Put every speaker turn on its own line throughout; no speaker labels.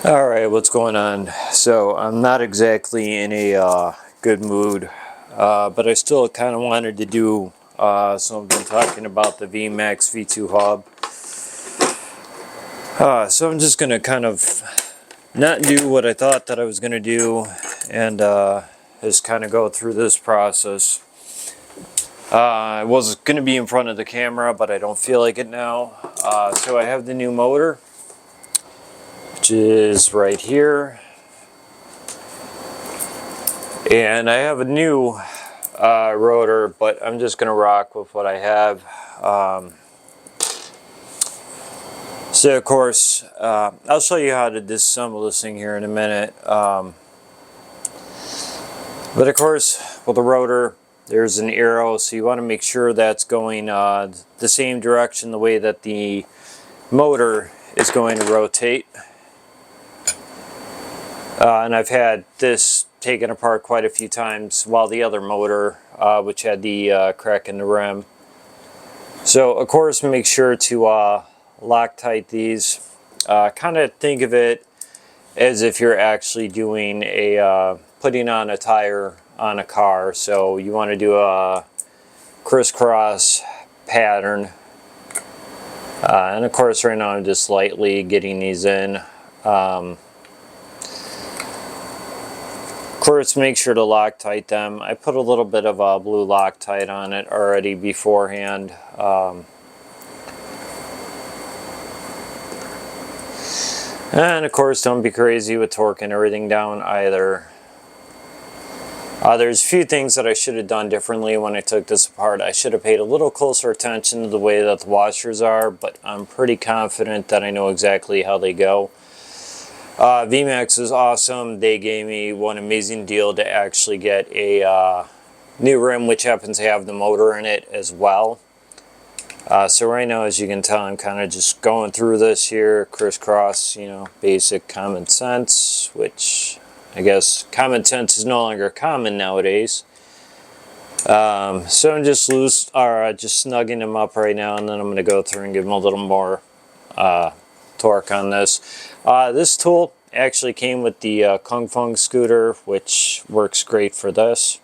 Alright, what's going on? So I'm not exactly in a good mood, but I still kind of wanted to do something talking about the VMAX V2 Hub. So I'm just going to kind of not do what I thought that I was going to do and just kind of go through this process. I was going to be in front of the camera, but I don't feel like it now. So I have the new motor, which is right here, and I have a new rotor, but I'm just gonna rock with what I have. So of course I'll show you how to disassemble this thing here in a minute, but of course with the rotor there's an arrow, so you want to make sure that's going the same direction the way that the motor is going to rotate. And I've had this taken apart quite a few times, while the other motor, which had the crack in the rim. So of course make sure to Loctite these. Kind of think of it as if you're actually doing a putting on a tire on a car. So you want to do a crisscross pattern. And of course right now I'm just lightly getting these in. Of course, make sure to Loctite them. I put a little bit of blue Loctite on it already beforehand. And of course, don't be crazy with torquing everything down either. There's a few things that I should have done differently when I took this apart. I should have paid a little closer attention to the way that the washers are, but I'm pretty confident that I know exactly how they go. VMAX is awesome. They gave me one amazing deal to actually get a new rim, which happens to have the motor in it as well. So right now, as you can tell, I'm kind of just going through this here, crisscross, you know, basic common sense, which I guess common sense is no longer common nowadays. So I'm just just snugging them up right now, and then I'm going to go through and give them a little more torque on this. This tool actually came with the Kung Fung scooter, which works great for this.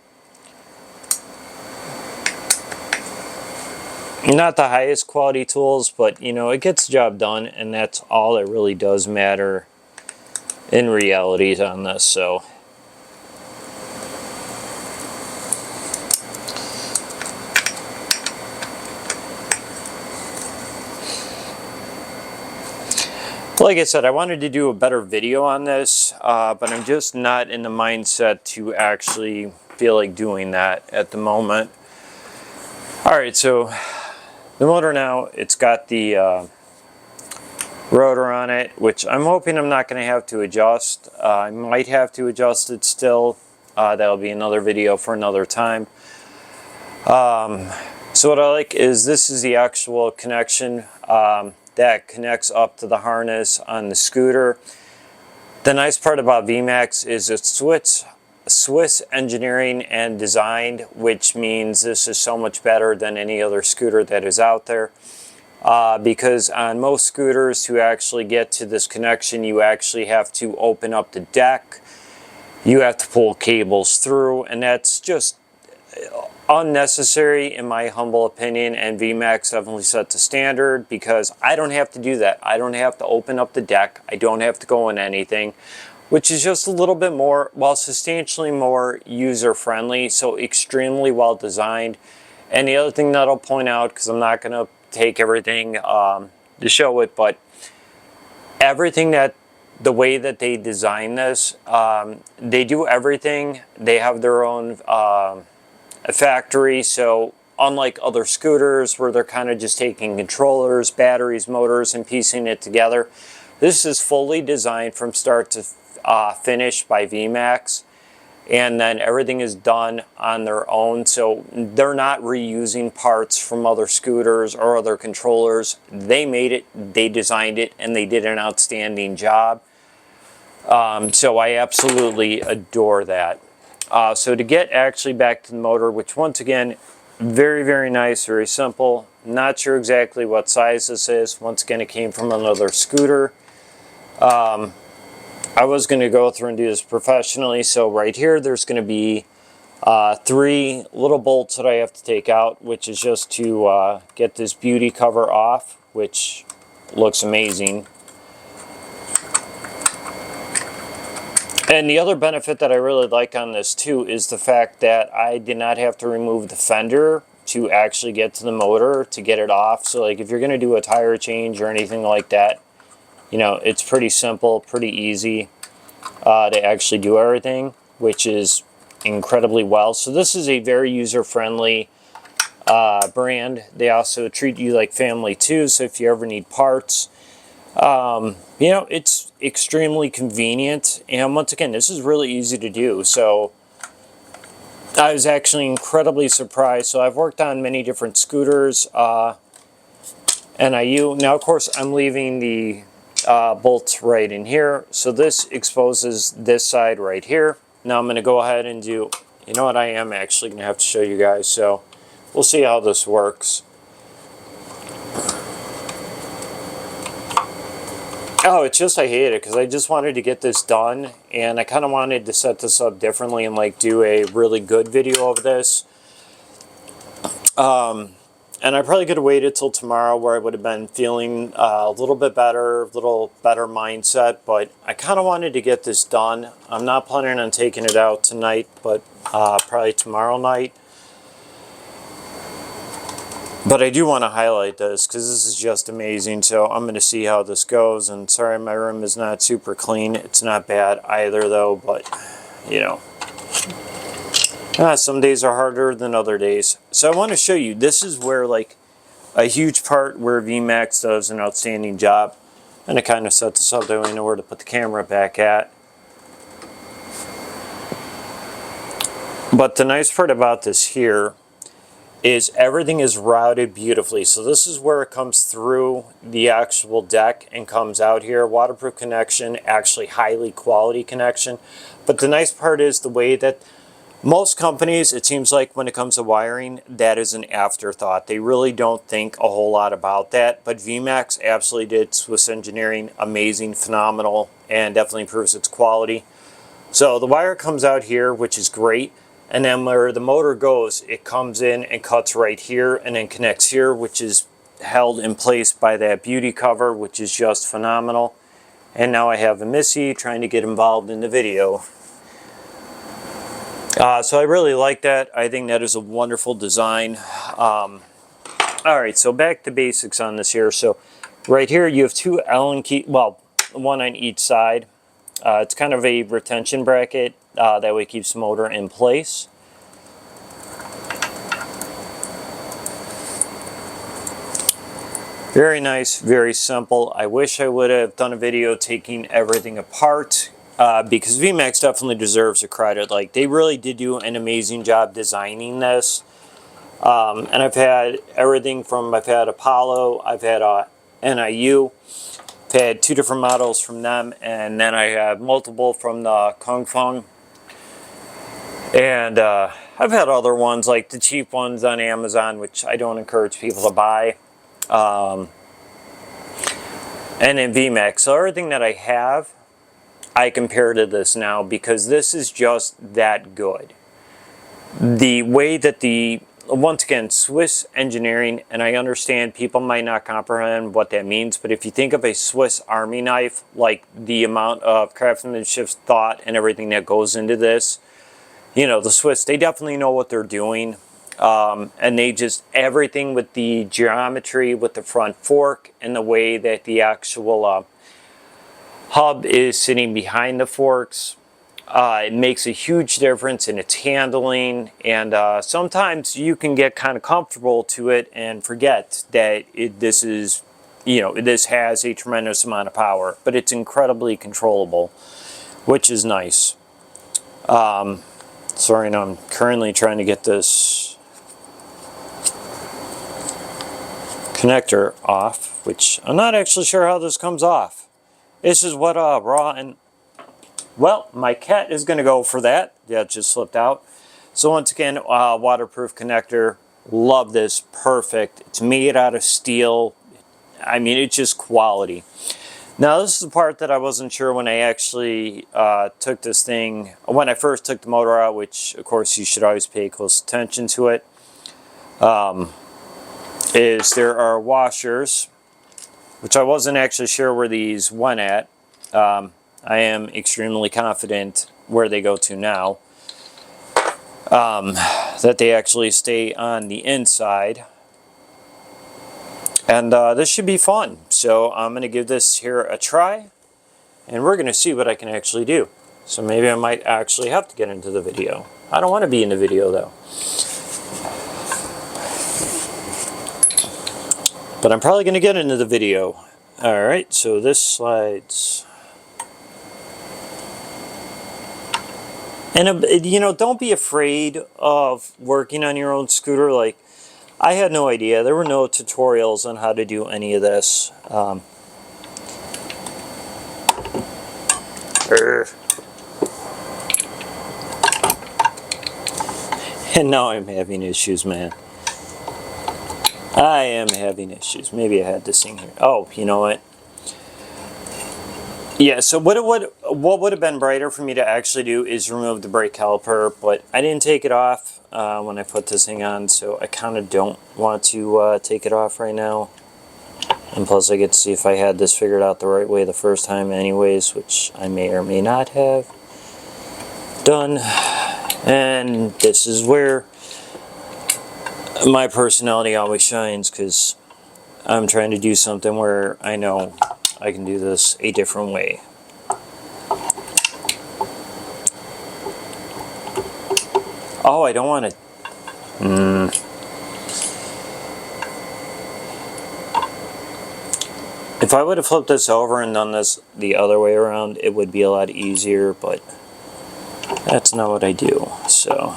Not the highest quality tools, but you know, it gets the job done, and that's all that really does matter in reality on this. So like I said, I wanted to do a better video on this, but I'm just not in the mindset to actually feel like doing that at the moment. Alright, so the motor now, it's got the rotor on it, which I'm hoping I'm not going to have to adjust. I might have to adjust it still. That'll be another video for another time. So what I like is this is the actual connection that connects up to the harness on the scooter. The nice part about VMAX is it's Swiss engineering and designed, which means this is so much better than any other scooter that is out there. Because on most scooters, to actually get to this connection, you actually have to open up the deck. You have to pull cables through, and that's just unnecessary in my humble opinion, and VMAX definitely set the standard because I don't have to do that. I don't have to open up the deck. I don't have to go in anything, which is just a little bit more, well, substantially more user-friendly, so extremely well designed. And the other thing that I'll point out, because I'm not going to take everything to show it, but everything that the way that they design this, they do everything. They have their own factory, so unlike other scooters where they're kind of just taking controllers, batteries, motors, and piecing it together, this is fully designed from start to finish by VMAX, and then everything is done on their own, so they're not reusing parts from other scooters or other controllers. They made it, they designed it, and they did an outstanding job. So I absolutely adore that. So to get actually back to the motor, which once again, very, very nice, very simple. Not sure exactly what size this is. Once again, it came from another scooter. I was going to go through and do this professionally. So right here, there's going to be 3 little bolts that I have to take out, which is just to get this beauty cover off, which looks amazing. And the other benefit that I really like on this too is the fact that I did not have to remove the fender to actually get to the motor to get it off. So like if you're going to do a tire change or anything like that, you know, it's pretty simple, pretty easy to actually do everything, which is incredibly well. So this is a very user-friendly brand. They also treat you like family too, so if you ever need parts, you know, it's extremely convenient. And once again, this is really easy to do. So I was actually incredibly surprised. So I've worked on many different scooters, NIU. Now, of course, I'm leaving the bolts right in here. So this exposes this side right here. Now I'm going to go ahead and do, you know what, I am actually going to have to show you guys. So we'll see how this works. Oh, it's just, I hate it because I just wanted to get this done, and I kind of wanted to set this up differently and like do a really good video of this. And I probably could have waited till tomorrow where I would have been feeling a little bit better, a little better mindset, but I kind of wanted to get this done. I'm not planning on taking it out tonight, but probably tomorrow night. But I do want to highlight this because this is just amazing. So I'm going to see how this goes. And sorry, my room is not super clean. It's not bad either though, but you know, some days are harder than other days. So I want to show you, this is where like a huge part where VMAX does an outstanding job. And I kind of set this up that I know where to put the camera back at. But the nice part about this here is everything is routed beautifully. So this is where it comes through the actual deck and comes out here. Waterproof connection, actually highly quality connection. But the nice part is the way that most companies, it seems like when it comes to wiring, that is an afterthought. They really don't think a whole lot about that. But VMAX absolutely did. Swiss engineering, amazing, phenomenal, and definitely proves its quality. So the wire comes out here, which is great. And then where the motor goes, it comes in and cuts right here and then connects here, which is held in place by that beauty cover, which is just phenomenal. And now I have a Missy trying to get involved in the video. So I really like that. I think that is a wonderful design. All right, so back to basics on this here. So right here you have 2 Allen key, well, one on each side. It's kind of a retention bracket. That way it keeps the motor in place. Very nice, very simple. I wish I would have done a video taking everything apart because VMAX definitely deserves a credit. Like, they really did do an amazing job designing this. And I've had everything from, I've had Apollo, I've had NIU. I've had 2 different models from them, and then I have multiple from the Kung Fung. And I've had other ones, like the cheap ones on Amazon, which I don't encourage people to buy. And then VMAX. So everything that I have, I compare to this now because this is just that good. The way that once again, Swiss engineering, and I understand people might not comprehend what that means, but if you think of a Swiss Army knife, like the amount of craftsmanship, thought, and everything that goes into this, you know, the Swiss, they definitely know what they're doing. And they just, everything with the geometry, with the front fork, and the way that the actual hub is sitting behind the forks, it makes a huge difference in its handling. And sometimes you can get kind of comfortable to it and forget that this is, you know, this has a tremendous amount of power, but it's incredibly controllable, which is nice. Sorry, no, I'm currently trying to get this connector off, which I'm not actually sure how this comes off. This is what raw and, well, my cat is going to go for that. Yeah, it just slipped out. So once again, waterproof connector. Love this. Perfect. It's made out of steel. I mean, it's just quality. Now this is the part that I wasn't sure when I actually took this thing, when I first took the motor out, which of course you should always pay close attention to it, is there are washers, which I wasn't actually sure where these went at. I am extremely confident where they go to now, that they actually stay on the inside. And this should be fun. So I'm going to give this here a try, and we're going to see what I can actually do. So maybe I might actually have to get into the video. I don't want to be in the video though. But I'm probably going to get into the video. Alright, so this slides. And you know, don't be afraid of working on your own scooter. Like, I had no idea. There were no tutorials on how to do any of this. And now I'm having issues, man. I am having issues. Maybe I had this thing here. Oh, you know what? Yeah, so what would have been brighter for me to actually do is remove the brake caliper, but I didn't take it off when I put this thing on, so I kind of don't want to take it off right now. And plus I get to see if I had this figured out the right way the first time anyways, which I may or may not have done. And this is where my personality always shines, because I'm trying to do something where I know I can do this a different way. Oh, I don't want to. If I would have flipped this over and done this the other way around, it would be a lot easier, but that's not what I do, so.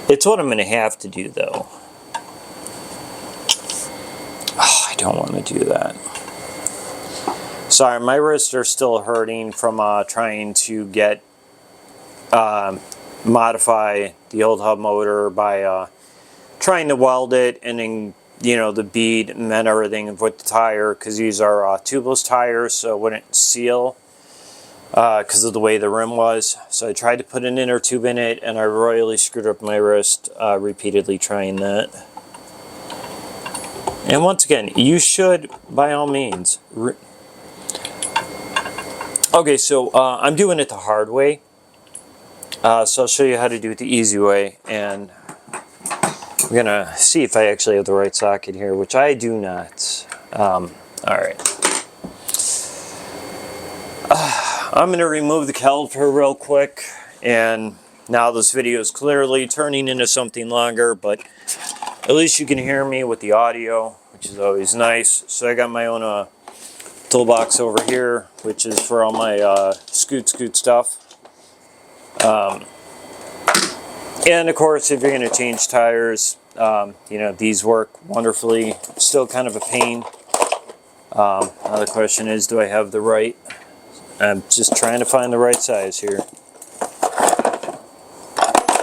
It's what I'm going to have to do, though. Oh, I don't want to do that. Sorry, my wrists are still hurting from trying to get modify the old hub motor by trying to weld it, and then, you know, the bead and then everything with the tire, because these are tubeless tires, so it wouldn't seal because of the way the rim was. So I tried to put an inner tube in it, and I royally screwed up my wrist repeatedly trying that. And once again, you should, by all means. Okay, so I'm doing it the hard way. So I'll show you how to do it the easy way, and I'm going to see if I actually have the right socket here, which I do not. Alright. I'm going to remove the caliper real quick, and now this video is clearly turning into something longer, but at least you can hear me with the audio, which is always nice. So I got my own toolbox over here, which is for all my scoot stuff. And of course, if you're going to change tires, you know, these work wonderfully. Still kind of a pain. Now the question is, do I have the right? I'm just trying to find the right size here.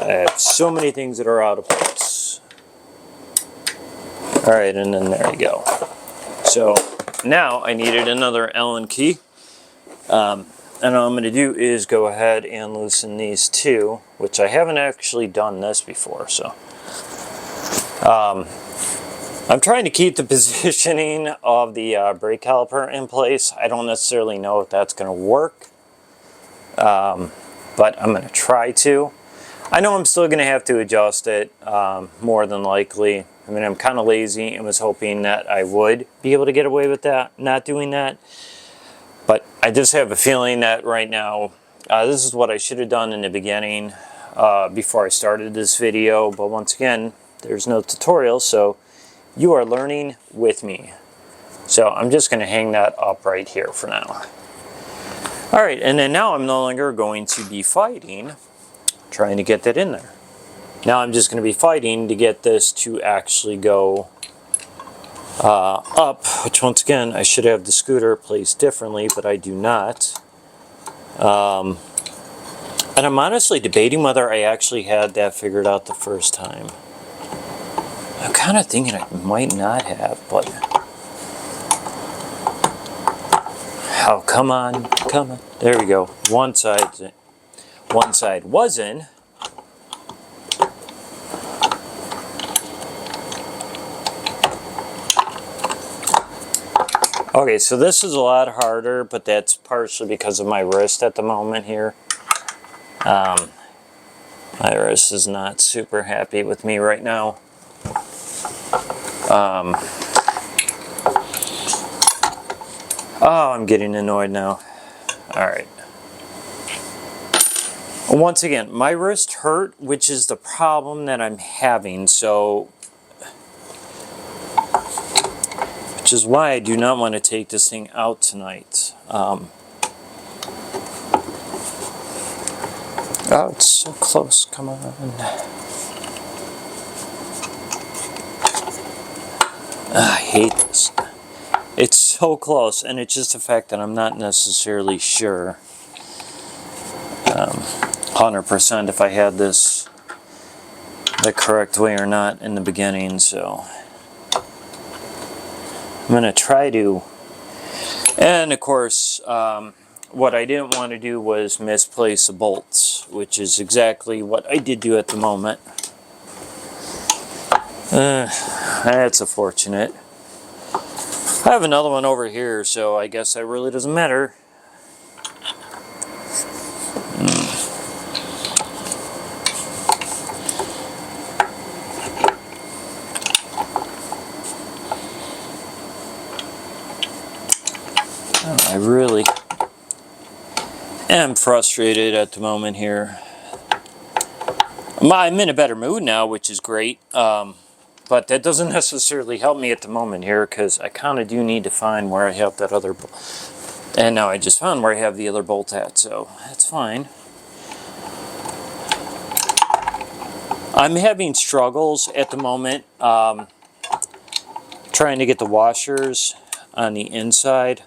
I have so many things that are out of place. Alright, and then there you go. So now I needed another Allen key. And all I'm going to do is go ahead and loosen these two, which I haven't actually done this before. So I'm trying to keep the positioning of the brake caliper in place. I don't necessarily know if that's going to work, but I'm going to try to. I know I'm still going to have to adjust it more than likely. I mean, I'm kind of lazy and was hoping that I would be able to get away with that, not doing that. But I just have a feeling that right now, this is what I should have done in the beginning before I started this video. But once again, there's no tutorial, so you are learning with me. So I'm just going to hang that up right here for now. Alright, and then now I'm no longer going to be fighting trying to get that in there. Now I'm just going to be fighting to get this to actually go up, which once again, I should have the scooter placed differently, but I do not. And I'm honestly debating whether I actually had that figured out the first time. I'm kind of thinking I might not have, but Oh, come on, come on. There we go. One side was in. Okay, so this is a lot harder, but that's partially because of my wrist at the moment here. My wrist is not super happy with me right now. Oh, I'm getting annoyed now. Alright. Once again, my wrist hurt, which is the problem that I'm having, so... which is why I do not want to take this thing out tonight. Oh, it's so close. Come on. I hate this. It's so close, and it's just the fact that I'm not necessarily sure 100% if I had this the correct way or not in the beginning, so I'm going to try to. And of course, what I didn't want to do was misplace the bolts, which is exactly what I did do at the moment. That's unfortunate. I have another one over here, so I guess that really doesn't matter. I really am frustrated at the moment here. I'm in a better mood now, which is great. But that doesn't necessarily help me at the moment here, because I kind of do need to find where I have that other bolt. And now I just found where I have the other bolt at, so that's fine. I'm having struggles at the moment trying to get the washers on the inside.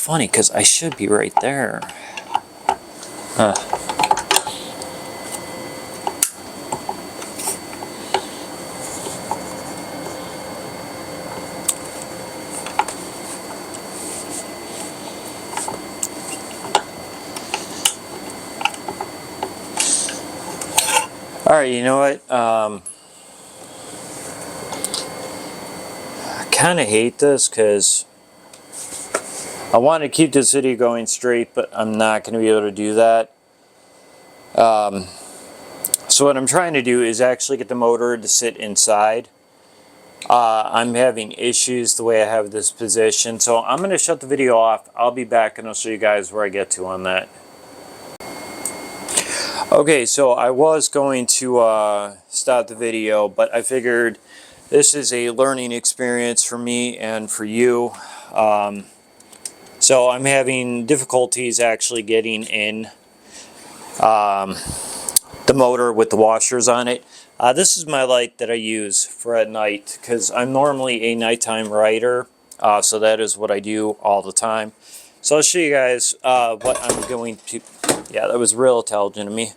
Funny, because I should be right there. Alright, you know what? I kind of hate this because I want to keep this video going straight, but I'm not going to be able to do that. So what I'm trying to do is actually get the motor to sit inside. I'm having issues the way I have this position, so I'm going to shut the video off. I'll be back and I'll show you guys where I get to on that. Okay, so I was going to stop the video, but I figured this is a learning experience for me and for you. So I'm having difficulties actually getting in the motor with the washers on it. This is my light that I use for at night, because I'm normally a nighttime rider, so that is what I do all the time. So I'll show you guys what I'm going to... Yeah, that was real intelligent of me.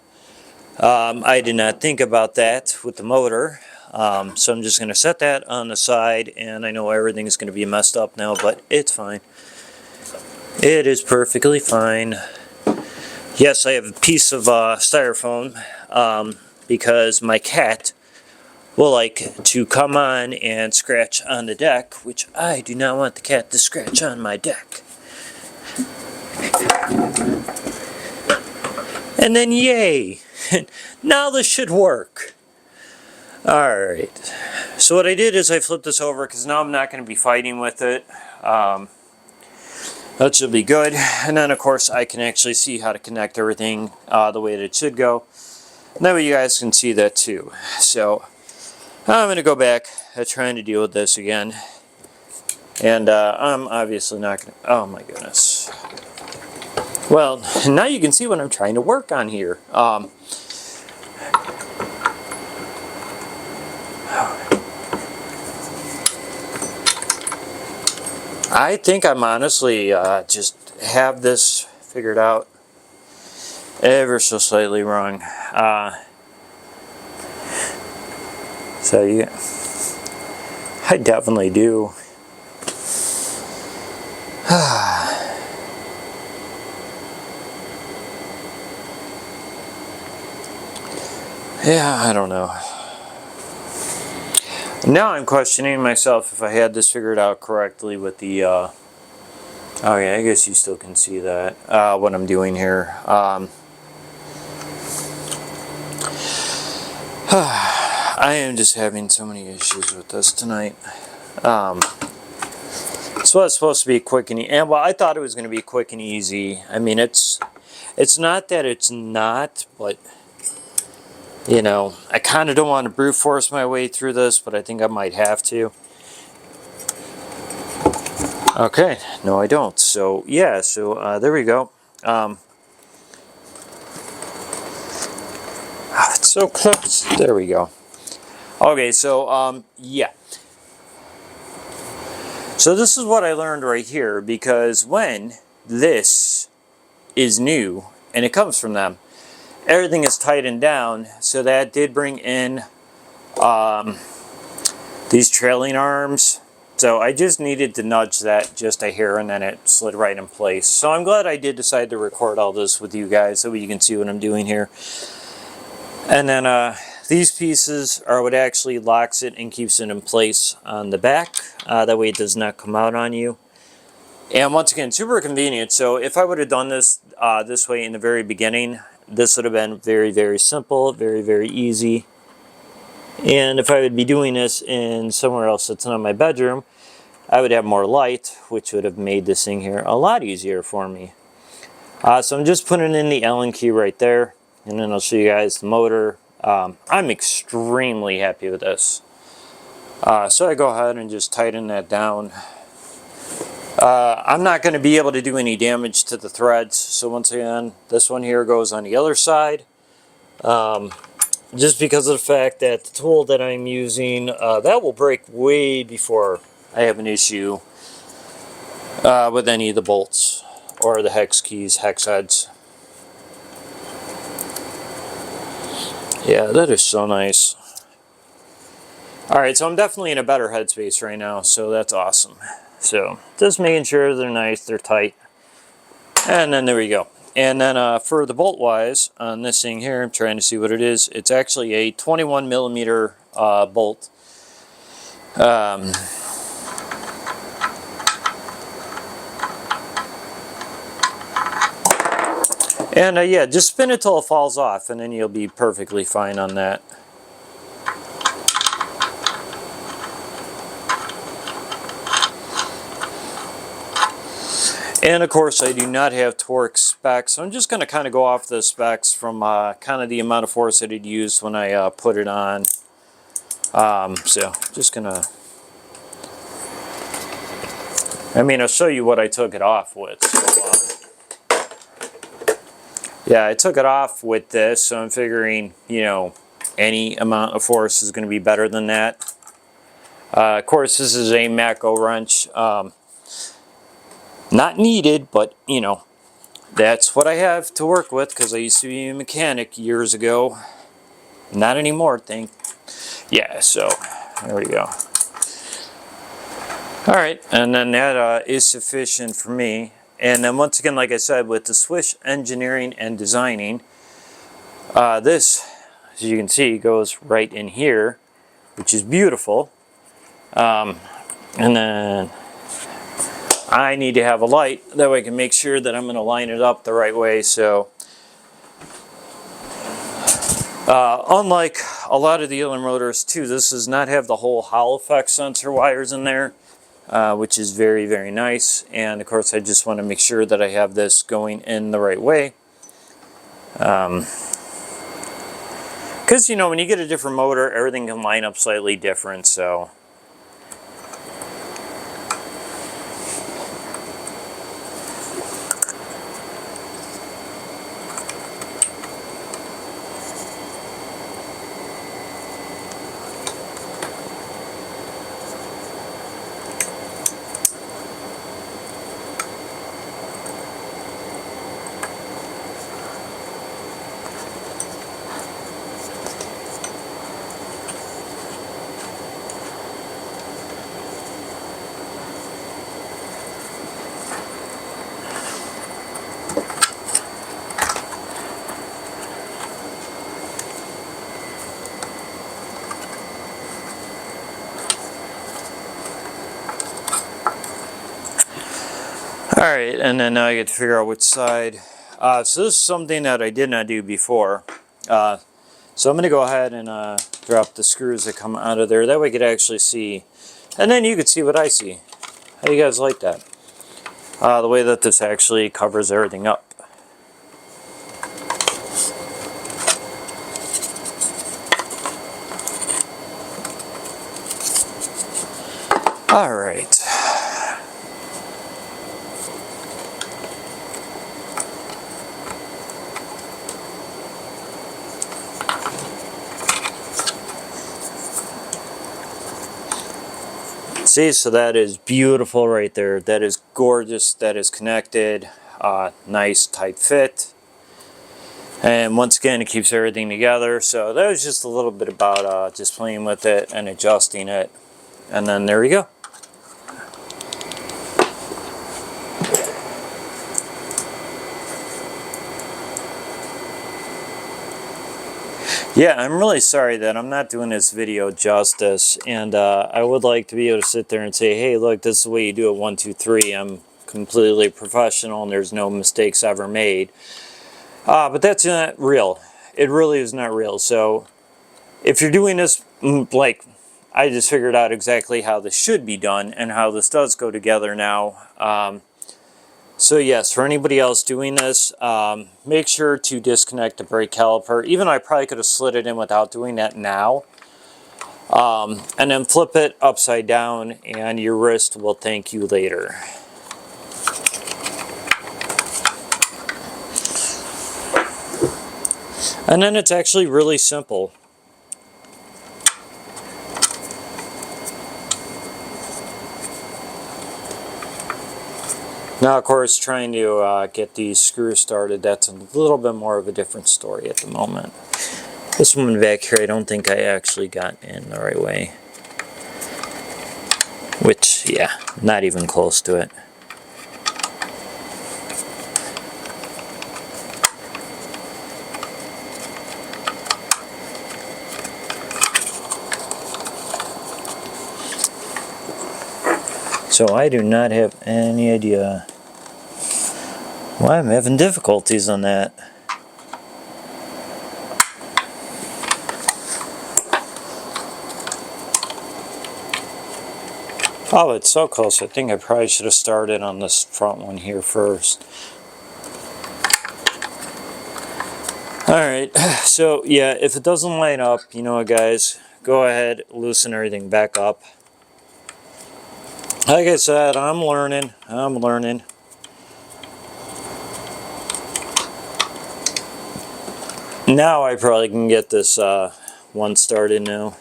I did not think about that with the motor, so I'm just going to set that on the side, and I know everything's going to be messed up now, but it's fine. It is perfectly fine. Yes, I have a piece of styrofoam because my cat will like to come on and scratch on the deck, which I do not want the cat to scratch on my deck. And then yay! Now this should work. Alright, so what I did is I flipped this over because now I'm not going to be fighting with it. That should be good. And then of course I can actually see how to connect everything the way that it should go. And that way you guys can see that too. So I'm going to go back trying to deal with this again. And I'm obviously not going to... Oh my goodness. Well, now you can see what I'm trying to work on here. I think I'm honestly just have this figured out. ever so slightly wrong. So I definitely do. Yeah, I don't know. Now I'm questioning myself if I had this figured out correctly with the, oh yeah, I guess you still can see that, what I'm doing here. I am just having so many issues with this tonight. So it's supposed to be quick and easy, and well, I thought it was going to be quick and easy. I mean, it's not that it's not, but you know, I kind of don't want to brute force my way through this, but I think I might have to. Okay, no I don't. So yeah, so there we go. It's so close. There we go. Okay, so yeah. So this is what I learned right here, because when this is new and it comes from them, everything is tightened down. So that did bring in these trailing arms. So I just needed to nudge that just a hair, and then it slid right in place. So I'm glad I did decide to record all this with you guys so you can see what I'm doing here. And then these pieces are what actually locks it and keeps it in place on the back. That way it does not come out on you. And once again, super convenient. So if I would have done this this way in the very beginning, this would have been very, very simple, very, very easy. And if I would be doing this in somewhere else that's not my bedroom, I would have more light, which would have made this thing here a lot easier for me. So I'm just putting in the Allen key right there, and then I'll show you guys the motor. I'm extremely happy with this. So I go ahead and just tighten that down. I'm not going to be able to do any damage to the threads, so once again, this one here goes on the other side. Just because of the fact that the tool that I'm using, that will break way before I have an issue with any of the bolts or the hex keys, hex heads. Yeah, that is so nice. Alright, so I'm definitely in a better headspace right now, so that's awesome. So, just making sure they're nice, they're tight. And then there we go. And then for the bolt wise, on this thing here, I'm trying to see what it is. It's actually a 21 millimeter bolt. And yeah, just spin it till it falls off, and then you'll be perfectly fine on that. And of course, I do not have torque specs, so I'm just going to kind of go off the specs from kind of the amount of force that it used when I put it on. So, just going to... I mean, I'll show you what I took it off with. So, yeah, I took it off with this, so I'm figuring, you know, any amount of force is going to be better than that. Of course, this is a Mako wrench. Not needed, but, you know, that's what I have to work with, because I used to be a mechanic years ago. Not anymore, yeah, so, there we go. Alright, and then that is sufficient for me. And then once again, like I said, with the Swiss engineering and designing, this, as you can see, goes right in here, which is beautiful. And then I need to have a light, that way I can make sure that I'm going to line it up the right way. So, unlike a lot of the other motors too, this does not have the whole Hall effect sensor wires in there, which is very, very nice. And of course, I just want to make sure that I have this going in the right way. Because, you know, when you get a different motor, everything can line up slightly different, so... Alright, and then now I get to figure out which side. So this is something that I did not do before. So I'm going to go ahead and drop the screws that come out of there. That way I could actually see. And then you could see what I see. How do you guys like that? The way that this actually covers everything up. Alright. See, so that is beautiful right there. That is gorgeous. That is connected. Nice tight fit. And once again, it keeps everything together. So that was just a little bit about just playing with it and adjusting it. And then there we go. Yeah, I'm really sorry that I'm not doing this video justice, and I would like to be able to sit there and say, hey, look, this is the way you do it, 1, 2, 3. I'm completely professional and there's no mistakes ever made. But that's not real. It really is not real. So if you're doing this, like, I just figured out exactly how this should be done and how this does go together now. So yes, for anybody else doing this, make sure to disconnect the brake caliper. Even I probably could have slid it in without doing that now. And then flip it upside down and your wrist will thank you later. And then it's actually really simple. Now, of course, trying to get these screws started, that's a little bit more of a different story at the moment. This one back here, I don't think I actually got in the right way. Which, yeah, not even close to it. So I do not have any idea why I'm having difficulties on that. Oh, it's so close. I think I probably should have started on this front one here first. Alright, so yeah, if it doesn't line up, you know what, guys, go ahead, loosen everything back up. Like I said, I'm learning. Now I probably can get this one started now.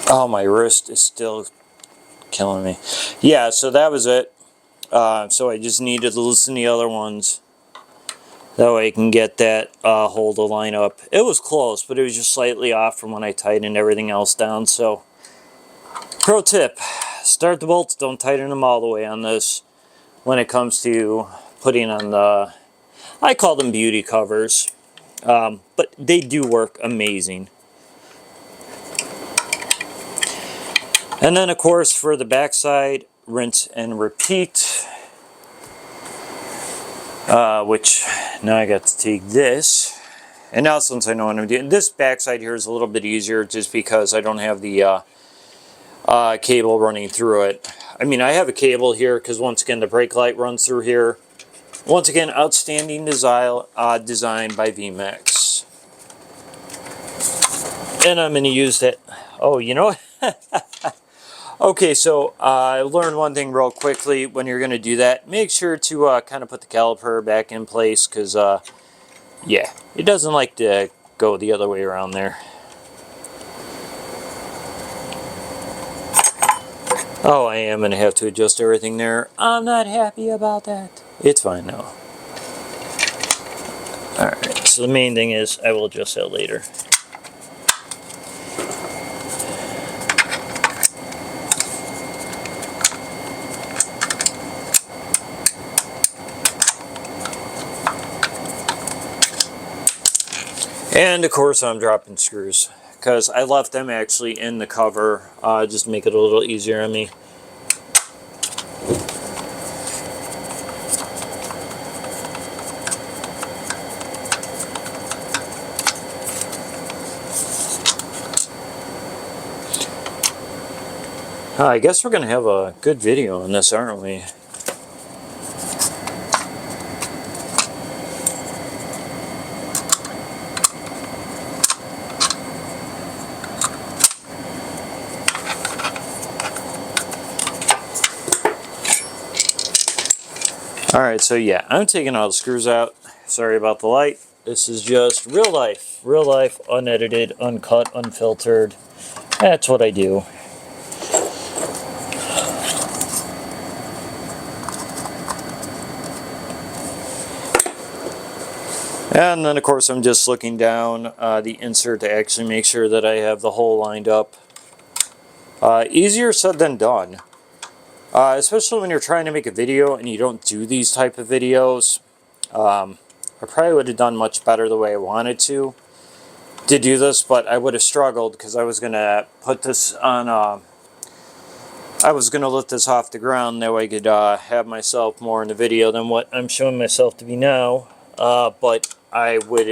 Oh, my wrist is still killing me. Yeah, so that was it. So I just needed to loosen the other ones. That way I can get that hole to line up. It was close, but it was just slightly off from when I tightened everything else down. So, pro tip, start the bolts, don't tighten them all the way on this when it comes to putting on the, I call them beauty covers, but they do work amazing. And then, of course, for the backside, rinse and repeat. Which now I got to take this, and now since I know what I'm doing, this backside here is a little bit easier just because I don't have the cable running through it. I mean, I have a cable here because once again the brake light runs through here. Once again, outstanding design by VMAX, and I'm going to use that. Oh, you know what? Okay, so I learned one thing real quickly. When you're going to do that, make sure to kind of put the caliper back in place because, yeah, it doesn't like to go the other way around there. Oh, I am going to have to adjust everything there. I'm not happy about that. It's fine now. Alright, so the main thing is I will adjust that later. And of course I'm dropping screws because I left them actually in the cover, just to make it a little easier on me. I guess we're going to have a good video on this, aren't we? Alright, so yeah, I'm taking all the screws out. Sorry about the light. This is just real life, unedited, uncut, unfiltered. That's what I do. And then of course I'm just looking down the insert to actually make sure that I have the hole lined up. Easier said than done. Especially when you're trying to make a video and you don't do these type of videos. I probably would have done much better the way I wanted to do this, but I would have struggled because I was going to put this on, I was going to lift this off the ground, that way I could have myself more in the video than what I'm showing myself to be now. But I would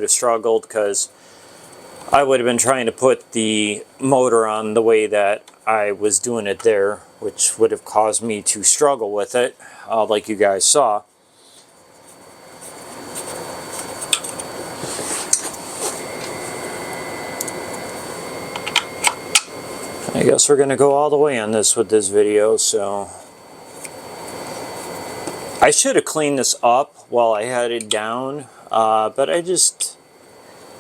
have struggled because I would have been trying to put the motor on the way that I was doing it there, which would have caused me to struggle with it, like you guys saw. I guess we're going to go all the way on this with this video, so I should have cleaned this up while I had it down, but I just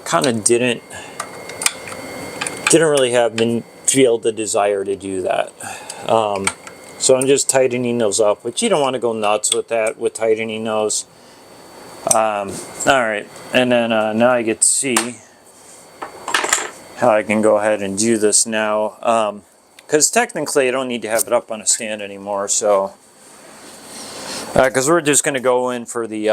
kind of didn't really feel the desire to do that. So I'm just tightening those up, which you don't want to go nuts with that, with tightening those. Alright, and then now I get to see how I can go ahead and do this now. Because technically I don't need to have it up on a stand anymore, so because we're just going to go in for the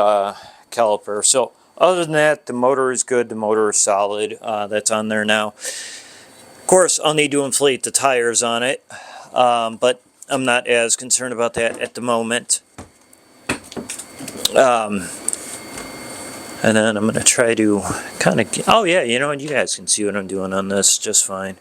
caliper. So other than that, the motor is good, the motor is solid. That's on there now. Of course, I'll need to inflate the tires on it, but I'm not as concerned about that at the moment. And then I'm going to try to kind of, oh yeah, you know what, you guys can see what I'm doing on this just fine.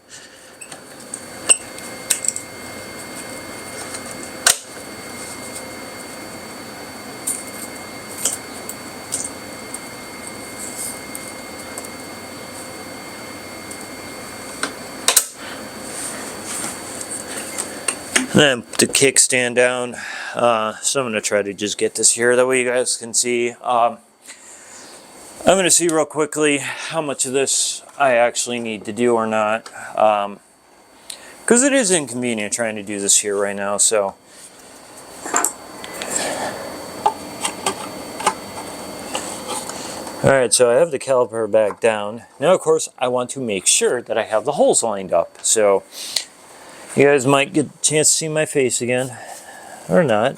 Then the kickstand down, so I'm going to try to just get this here, that way you guys can see. I'm going to see real quickly how much of this I actually need to do or not, because it is inconvenient trying to do this here right now, so. Alright, so I have the caliper back down. Now of course I want to make sure that I have the holes lined up, so you guys might get a chance to see my face again, or not.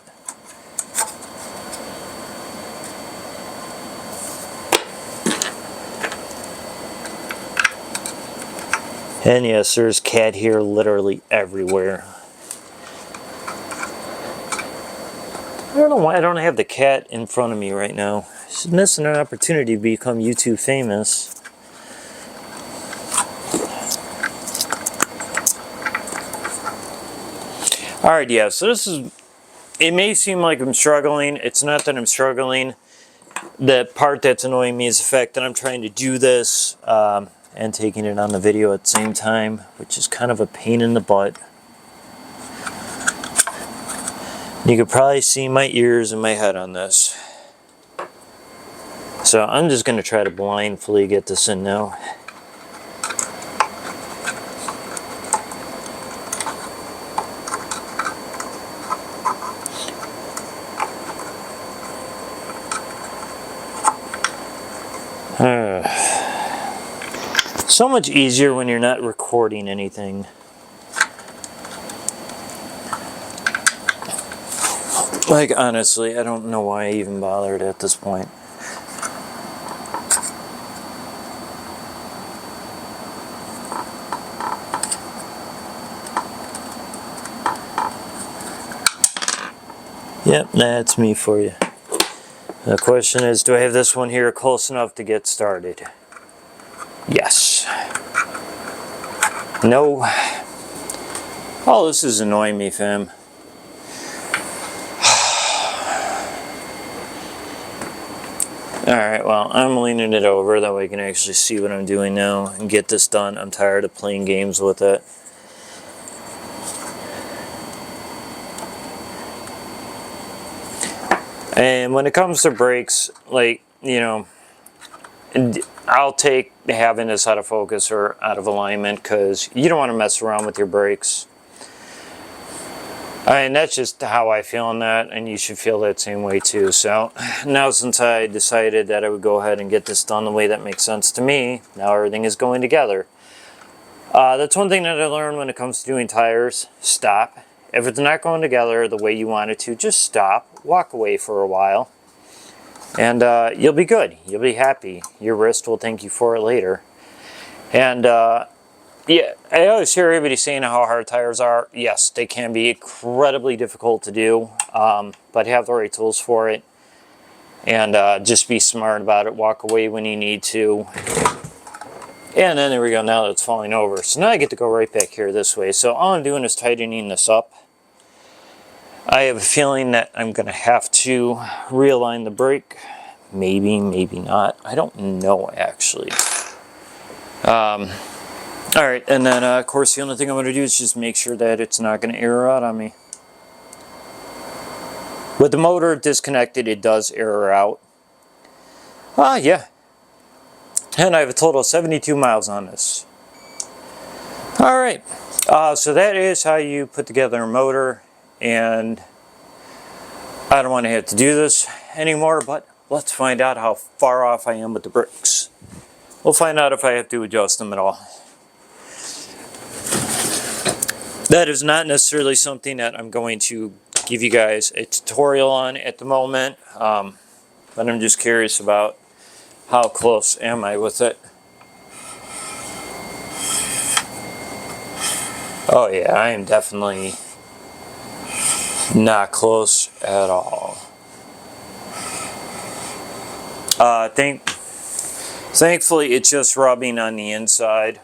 And yes, there's cat hair literally everywhere. I don't know why I don't have the cat in front of me right now. She's missing an opportunity to become YouTube famous. Alright, yeah, so this is, it may seem like I'm struggling. It's not that I'm struggling. The part that's annoying me is the fact that I'm trying to do this and taking it on the video at the same time, which is kind of a pain in the butt. You could probably see my ears and my head on this. So I'm just going to try to blindly get this in now. So much easier when you're not recording anything. Like, honestly, I don't know why I even bothered at this point. Yep, that's me for you. The question is, do I have this one here close enough to get started? Yes. No. Oh, this is annoying me, fam. Alright, well, I'm leaning it over, that way I can actually see what I'm doing now and get this done. I'm tired of playing games with it. And when it comes to brakes, like, you know, I'll take having this out of focus or out of alignment because you don't want to mess around with your brakes. And that's just how I feel on that, and you should feel that same way too. So now, since I decided that I would go ahead and get this done the way that makes sense to me, now everything is going together. That's one thing that I learned when it comes to doing tires. Stop. If it's not going together the way you want it to, just stop, walk away for a while, and you'll be good. You'll be happy. Your wrist will thank you for it later. And yeah, I always hear everybody saying how hard tires are. Yes, they can be incredibly difficult to do, but have the right tools for it. And just be smart about it. Walk away when you need to. And then there we go, now it's falling over. So now I get to go right back here this way. So all I'm doing is tightening this up. I have a feeling that I'm going to have to realign the brake. Maybe, maybe not. I don't know, actually. Alright, and then of course the only thing I'm going to do is just make sure that it's not going to error out on me. With the motor disconnected, it does error out. Yeah. And I have a total of 72 miles on this. Alright, so that is how you put together a motor, and I don't want to have to do this anymore, but let's find out how far off I am with the brakes. We'll find out if I have to adjust them at all. That is not necessarily something that I'm going to give you guys a tutorial on at the moment, but I'm just curious about how close am I with it. Oh yeah, I am definitely not close at all. Thankfully it's just rubbing on the inside.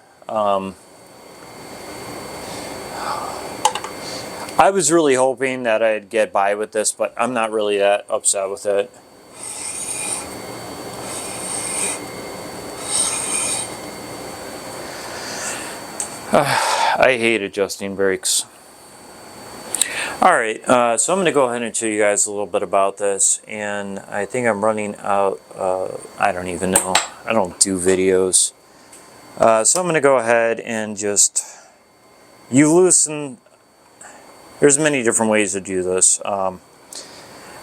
I was really hoping that I'd get by with this, but I'm not really that upset with it. I hate adjusting brakes. Alright, so I'm going to go ahead and show you guys a little bit about this, and I think I'm running out, I don't even know, I don't do videos. So I'm going to go ahead and just, you loosen, there's many different ways to do this.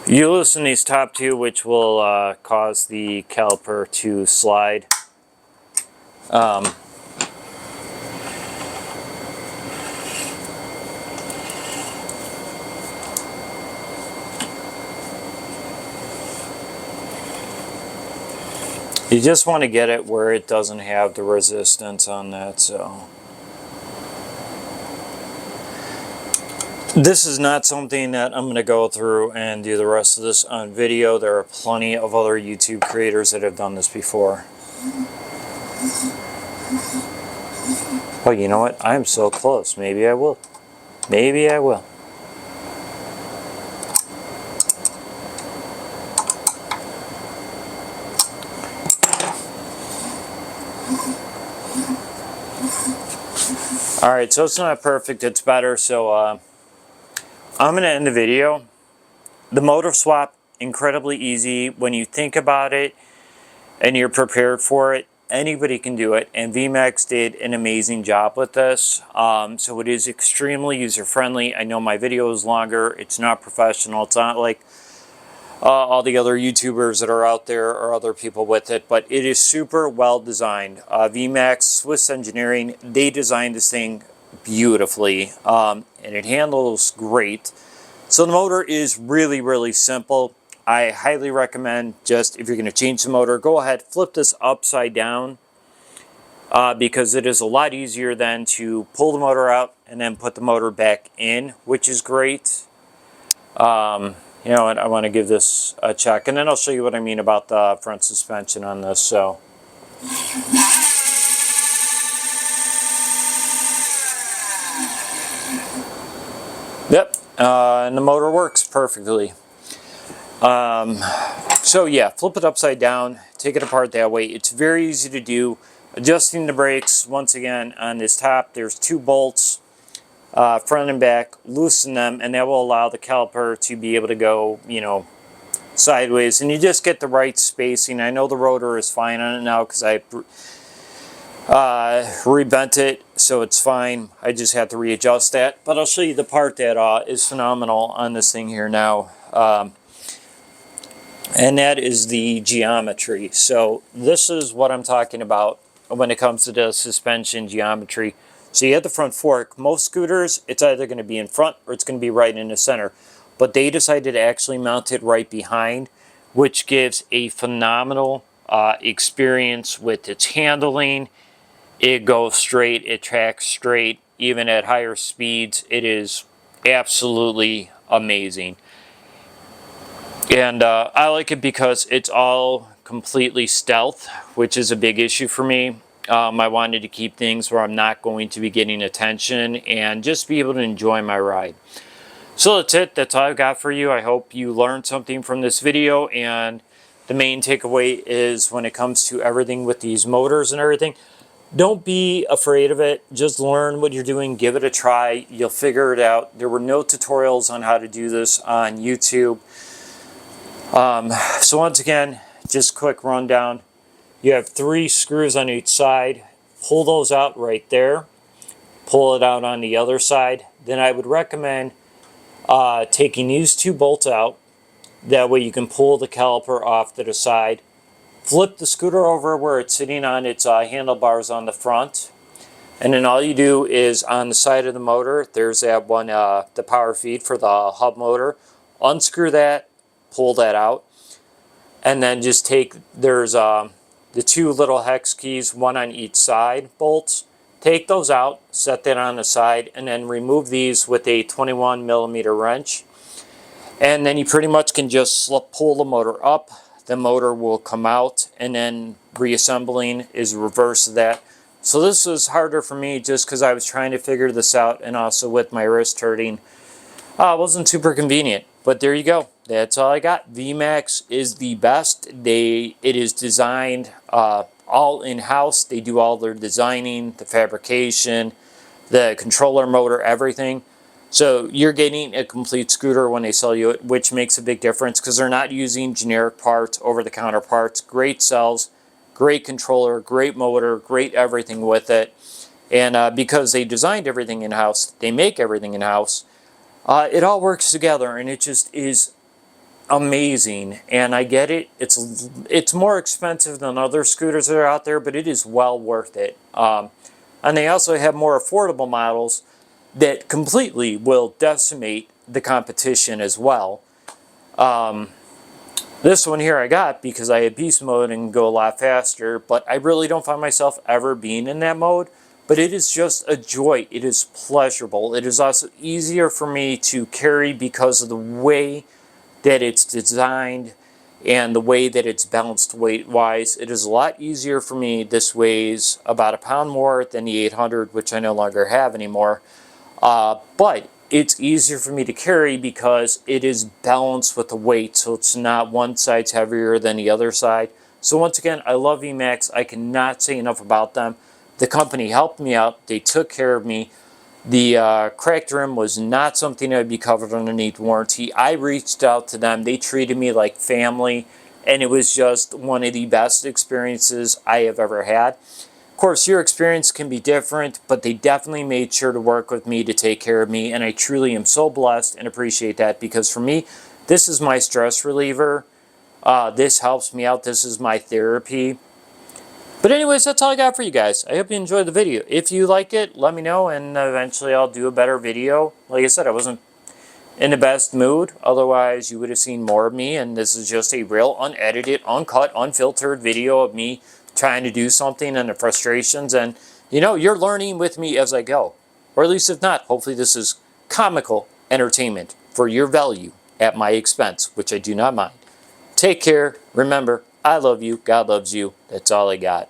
You loosen these top two, which will cause the caliper to slide. You just want to get it where it doesn't have the resistance on that, so. This is not something that I'm going to go through and do the rest of this on video. There are plenty of other YouTube creators that have done this before. Oh, you know what? I'm so close. Maybe I will. Maybe I will. Alright, so it's not perfect, it's better, so I'm going to end the video. The motor swap, incredibly easy. When you think about it and you're prepared for it, anybody can do it, and VMAX did an amazing job with this. So it is extremely user-friendly. I know my video is longer, it's not professional, it's not like all the other YouTubers that are out there or other people with it, but it is super well designed. VMAX, Swiss Engineering, they designed this thing beautifully, and it handles great. So the motor is really, really simple. I highly recommend, just if you're going to change the motor, go ahead, flip this upside down, because it is a lot easier than to pull the motor out and then put the motor back in, which is great. You know what, I want to give this a check, and then I'll show you what I mean about the front suspension on this. So yep, and the motor works perfectly. So yeah, flip it upside down, take it apart that way. It's very easy to do. Adjusting the brakes, once again, on this top, there's 2 bolts, front and back. Loosen them, and that will allow the caliper to be able to go, you know, sideways, and you just get the right spacing. I know the rotor is fine on it now because I rebent it, so it's fine. I just have to readjust that, but I'll show you the part that is phenomenal on this thing here now. And that is the geometry. So this is what I'm talking about when it comes to the suspension geometry. So you have the front fork. Most scooters, it's either going to be in front or it's going to be right in the center. But they decided to actually mount it right behind, which gives a phenomenal experience with its handling. It goes straight, it tracks straight, even at higher speeds. It is absolutely amazing. And I like it because it's all completely stealth, which is a big issue for me. I wanted to keep things where I'm not going to be getting attention and just be able to enjoy my ride. So that's it. That's all I've got for you. I hope you learned something from this video, and the main takeaway is when it comes to everything with these motors and everything, don't be afraid of it. Just learn what you're doing. Give it a try. You'll figure it out. There were no tutorials on how to do this on YouTube. So once again, just quick rundown. You have 3 screws on each side. Pull those out right there. Pull it out on the other side. Then I would recommend taking these 2 bolts out. That way you can pull the caliper off to the side. Flip the scooter over where it's sitting on its handlebars on the front. And then all you do is on the side of the motor, there's that one, the power feed for the hub motor. Unscrew that, pull that out. And then just take, there's the 2 little hex keys, one on each side bolts. Take those out, set that on the side, and then remove these with a 21mm wrench. And then you pretty much can just pull the motor up. The motor will come out, and then reassembling is reverse of that. So this was harder for me just because I was trying to figure this out, and also with my wrist hurting. It wasn't super convenient, but there you go. That's all I got. VMAX is the best. It is designed all in-house. They do all their designing, the fabrication, the controller motor, everything. So you're getting a complete scooter when they sell you it, which makes a big difference because they're not using generic parts, over-the-counter parts. Great cells, great controller, great motor, great everything with it. And because they designed everything in-house, they make everything in-house, it all works together, and it just is amazing. And I get it. It's more expensive than other scooters that are out there, but it is well worth it. And they also have more affordable models that completely will decimate the competition as well. This one here I got because I had beast mode and go a lot faster, but I really don't find myself ever being in that mode. But it is just a joy. It is pleasurable. It is also easier for me to carry because of the way that it's designed and the way that it's balanced weight-wise. It is a lot easier for me. This weighs about a pound more than the 800, which I no longer have anymore. But it's easier for me to carry because it is balanced with the weight, so it's not one side's heavier than the other side. So once again, I love VMAX. I cannot say enough about them. The company helped me out. They took care of me. The cracked rim was not something that would be covered underneath warranty. I reached out to them. They treated me like family, and it was just one of the best experiences I have ever had. Of course, your experience can be different, but they definitely made sure to work with me to take care of me, and I truly am so blessed and appreciate that because for me, this is my stress reliever. This helps me out. This is my therapy. But anyways, that's all I got for you guys. I hope you enjoyed the video. If you liked it, let me know, and eventually I'll do a better video. Like I said, I wasn't in the best mood. Otherwise, you would have seen more of me, and this is just a real unedited, uncut, unfiltered video of me trying to do something and the frustrations. And, you know, you're learning with me as I go. Or at least if not, hopefully this is comical entertainment for your value. at my expense, which I do not mind. Take care. Remember, I love you. God loves you. That's all I got.